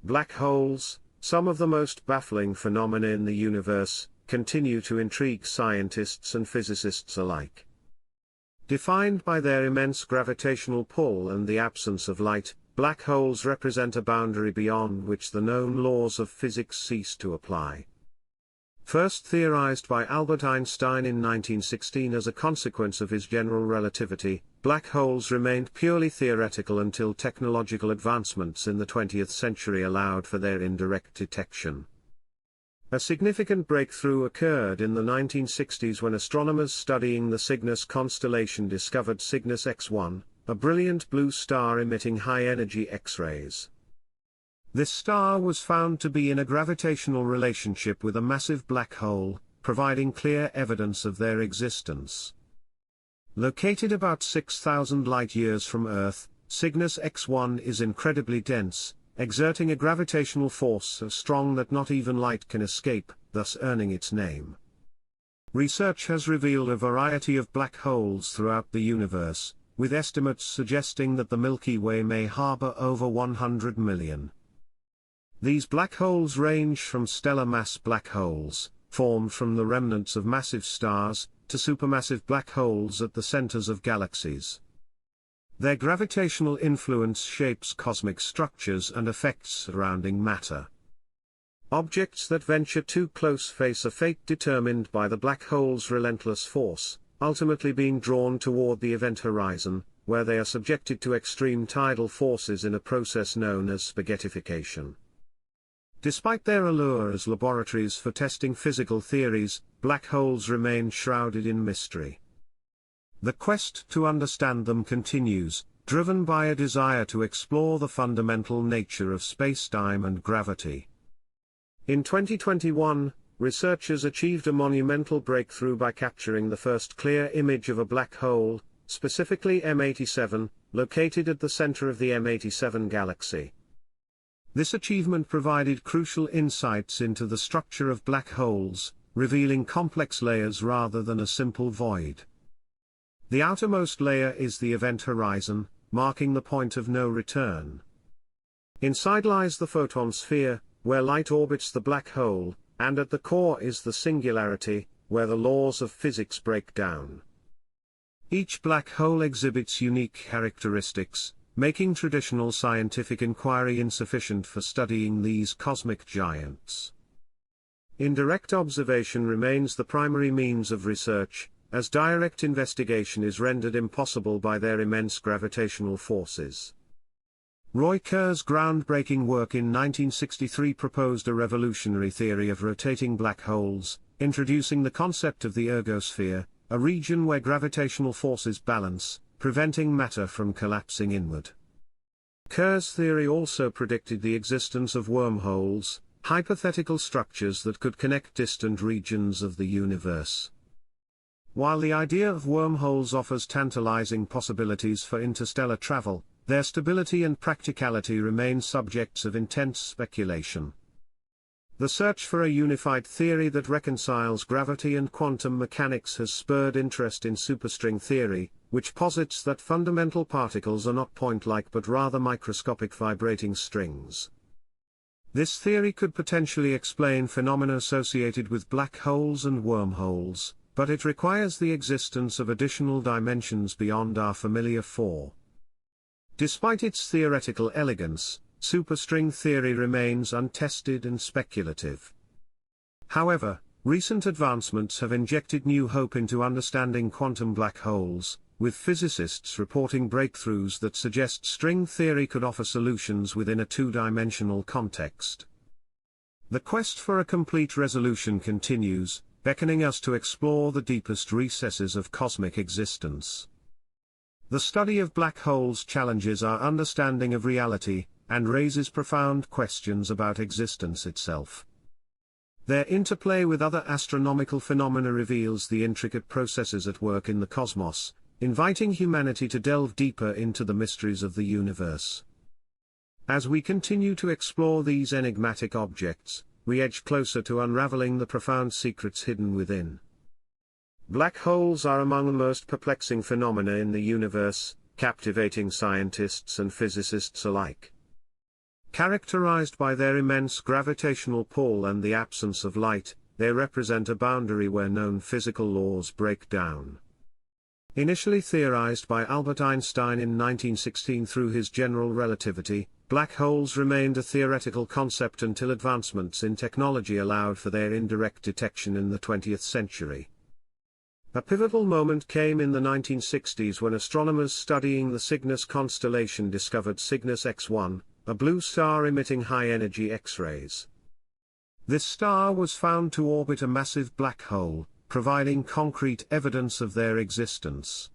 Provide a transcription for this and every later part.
Black holes, some of the most baffling phenomena in the universe, continue to intrigue scientists and physicists alike. Defined by their immense gravitational pull and the absence of light, black holes represent a boundary beyond which the known laws of physics cease to apply. First theorized by Albert Einstein in 1916 as a consequence of his general relativity, black holes remained purely theoretical until technological advancements in the 20th century allowed for their indirect detection. A significant breakthrough occurred in the 1960s when astronomers studying the Cygnus constellation discovered Cygnus X1, a brilliant blue star emitting high-energy X-rays. This star was found to be in a gravitational relationship with a massive black hole, providing clear evidence of their existence. Located about 6,000 light-years from Earth, Cygnus X1 is incredibly dense, exerting a gravitational force so strong that not even light can escape, thus earning its name. Research has revealed a variety of black holes throughout the universe, with estimates suggesting that the Milky Way may harbor over 100 million. These black holes range from stellar mass black holes, formed from the remnants of massive stars, to supermassive black holes at the centers of galaxies. Their gravitational influence shapes cosmic structures and affects surrounding matter. Objects that venture too close face a fate determined by the black hole's relentless force, ultimately being drawn toward the event horizon, where they are subjected to extreme tidal forces in a process known as spaghettification. Despite their allure as laboratories for testing physical theories, black holes remain shrouded in mystery. The quest to understand them continues, driven by a desire to explore the fundamental nature of spacetime and gravity. In 2021, researchers achieved a monumental breakthrough by capturing the first clear image of a black hole, specifically M87, located at the center of the M87 galaxy. This achievement provided crucial insights into the structure of black holes, revealing complex layers rather than a simple void. The outermost layer is the event horizon, marking the point of no return. Inside lies the photon sphere, where light orbits the black hole, and at the core is the singularity, where the laws of physics break down. Each black hole exhibits unique characteristics, making traditional scientific inquiry insufficient for studying these cosmic giants. Indirect observation remains the primary means of research, as direct investigation is rendered impossible by their immense gravitational forces. Roy Kerr's groundbreaking work in 1963 proposed a revolutionary theory of rotating black holes, introducing the concept of the ergosphere, a region where gravitational forces balance, preventing matter from collapsing inward. Kerr's theory also predicted the existence of wormholes, hypothetical structures that could connect distant regions of the universe. While the idea of wormholes offers tantalizing possibilities for interstellar travel, their stability and practicality remain subjects of intense speculation. The search for a unified theory that reconciles gravity and quantum mechanics has spurred interest in superstring theory, which posits that fundamental particles are not point-like but rather microscopic vibrating strings. This theory could potentially explain phenomena associated with black holes and wormholes, but it requires the existence of additional dimensions beyond our familiar four. Despite its theoretical elegance, superstring theory remains untested and speculative. However, recent advancements have injected new hope into understanding quantum black holes, with physicists reporting breakthroughs that suggest string theory could offer solutions within a two-dimensional context. The quest for a complete resolution continues, beckoning us to explore the deepest recesses of cosmic existence. The study of black holes challenges our understanding of reality, and raises profound questions about existence itself. Their interplay with other astronomical phenomena reveals the intricate processes at work in the cosmos, inviting humanity to delve deeper into the mysteries of the universe. As we continue to explore these enigmatic objects, we edge closer to unraveling the profound secrets hidden within. Black holes are among the most perplexing phenomena in the universe, captivating scientists and physicists alike. Characterized by their immense gravitational pull and the absence of light, they represent a boundary where known physical laws break down. Initially theorized by Albert Einstein in 1916 through his general relativity, black holes remained a theoretical concept until advancements in technology allowed for their indirect detection in the 20th century. A pivotal moment came in the 1960s when astronomers studying the Cygnus constellation discovered Cygnus X1, a blue star emitting high-energy X-rays. This star was found to orbit a massive black hole, providing concrete evidence of their existence.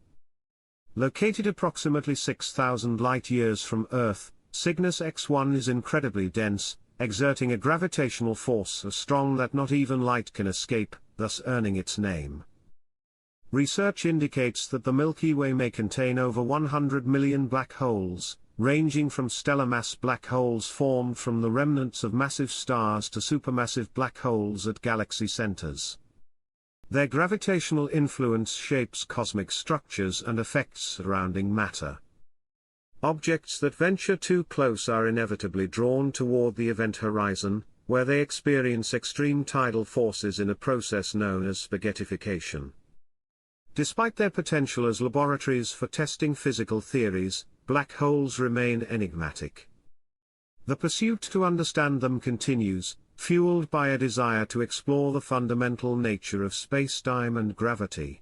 Located approximately 6,000 light-years from Earth, Cygnus X1 is incredibly dense, exerting a gravitational force so strong that not even light can escape, thus earning its name. Research indicates that the Milky Way may contain over 100 million black holes, ranging from stellar mass black holes formed from the remnants of massive stars to supermassive black holes at galaxy centers. Their gravitational influence shapes cosmic structures and affects surrounding matter. Objects that venture too close are inevitably drawn toward the event horizon, where they experience extreme tidal forces in a process known as spaghettification. Despite their potential as laboratories for testing physical theories, black holes remain enigmatic. The pursuit to understand them continues, fueled by a desire to explore the fundamental nature of spacetime and gravity.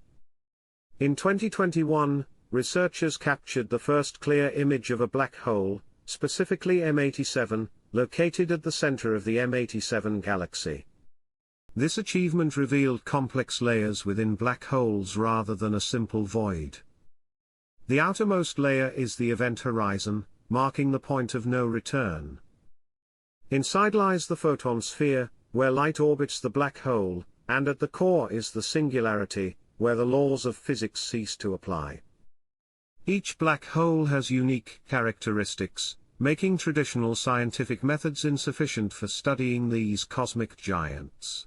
In 2021, researchers captured the first clear image of a black hole, specifically M87, located at the center of the M87 galaxy. This achievement revealed complex layers within black holes rather than a simple void. The outermost layer is the event horizon, marking the point of no return. Inside lies the photon sphere, where light orbits the black hole, and at the core is the singularity, where the laws of physics cease to apply. Each black hole has unique characteristics, making traditional scientific methods insufficient for studying these cosmic giants.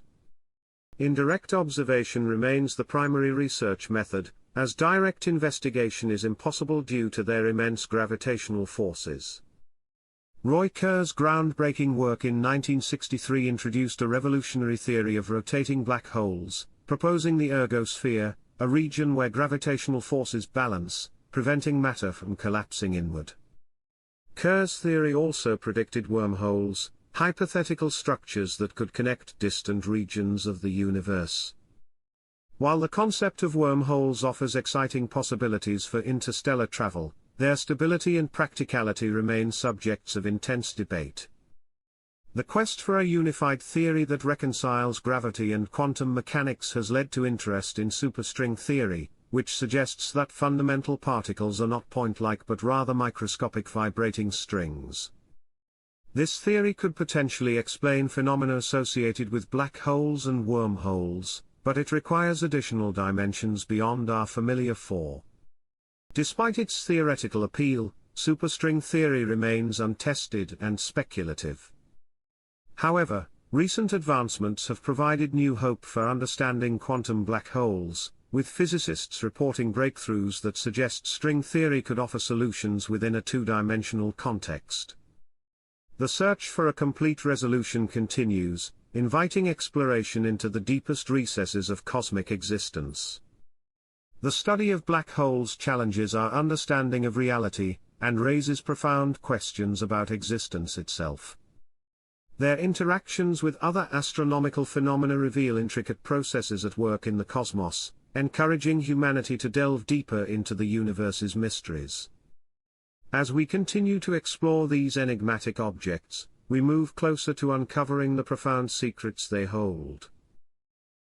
Indirect observation remains the primary research method, as direct investigation is impossible due to their immense gravitational forces. Roy Kerr's groundbreaking work in 1963 introduced a revolutionary theory of rotating black holes, proposing the ergosphere, a region where gravitational forces balance, preventing matter from collapsing inward. Kerr's theory also predicted wormholes, hypothetical structures that could connect distant regions of the universe. While the concept of wormholes offers exciting possibilities for interstellar travel, their stability and practicality remain subjects of intense debate. The quest for a unified theory that reconciles gravity and quantum mechanics has led to interest in superstring theory, which suggests that fundamental particles are not point-like but rather microscopic vibrating strings. This theory could potentially explain phenomena associated with black holes and wormholes, but it requires additional dimensions beyond our familiar four. Despite its theoretical appeal, superstring theory remains untested and speculative. However, recent advancements have provided new hope for understanding quantum black holes, with physicists reporting breakthroughs that suggest string theory could offer solutions within a two-dimensional context. The search for a complete resolution continues, inviting exploration into the deepest recesses of cosmic existence. The study of black holes challenges our understanding of reality, and raises profound questions about existence itself. Their interactions with other astronomical phenomena reveal intricate processes at work in the cosmos, encouraging humanity to delve deeper into the universe's mysteries. As we continue to explore these enigmatic objects, we move closer to uncovering the profound secrets they hold.